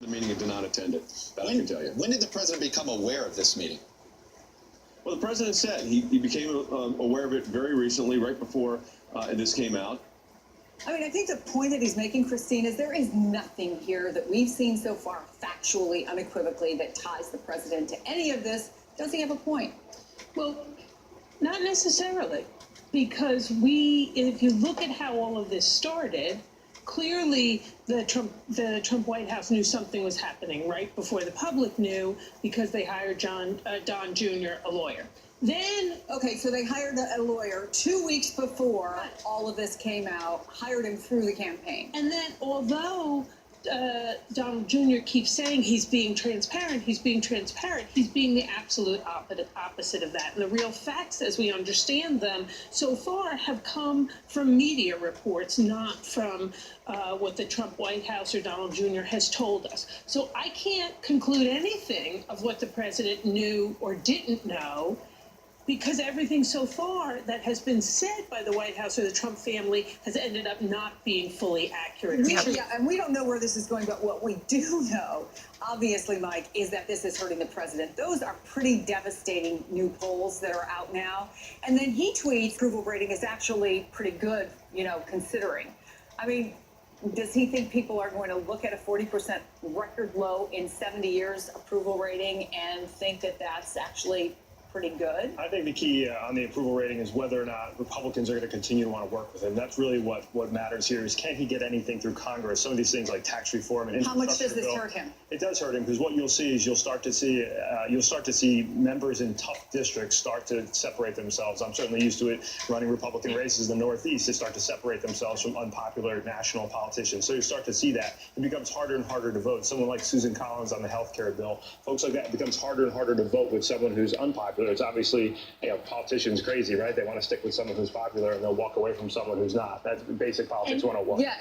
the meeting and did not attend it. That I can tell you. When did the president become aware of this meeting? Well, the president said he became aware of it very recently, right before this came out. I mean, I think the point that he's making, Christine, is there is nothing here that we've seen so far factually, unequivocally, that ties the president to any of this. Does he have a point? Well, not necessarily, because if you look at how all of this started, clearly the Trump White House knew something was happening right before the public knew, because they hired Don Jr., a lawyer. Then, okay, so they hired a lawyer 2 weeks before all of this came out, hired him through the campaign. And then, although Donald Jr. keeps saying he's being transparent, he's being the absolute opposite of that. And the real facts, as we understand them so far, have come from media reports, not from what the Trump White House or Donald Jr. has told us. So I can't conclude anything of what the president knew or didn't know, because everything so far that has been said by the White House or the Trump family has ended up not being fully accurate. Yeah, and we don't know where this is going, but what we do know, obviously, Mike, is that this is hurting the president. Those are pretty devastating new polls that are out now. And then he tweets, approval rating is actually pretty good, considering. I mean, does he think people are going to look at a 40% record low in 70 years approval rating and think that that's actually pretty good? I think the key on the approval rating is whether or not Republicans are going to continue to want to work with him. That's really what matters here, is can he get anything through Congress? Some of these things like tax reform and how much does this hurt him? It does hurt him, because what you'll see is you'll start to see members in tough districts start to separate themselves. I'm certainly used to it running Republican races in the Northeast. They start to separate themselves from unpopular national politicians. So you start to see that. It becomes harder and harder to vote. Someone like Susan Collins on the health care bill, folks like that, it becomes harder and harder to vote with someone who's unpopular. It's obviously, politicians crazy, right? They want to stick with someone who's popular and they'll walk away from someone who's not. That's basic politics 101. Yeah.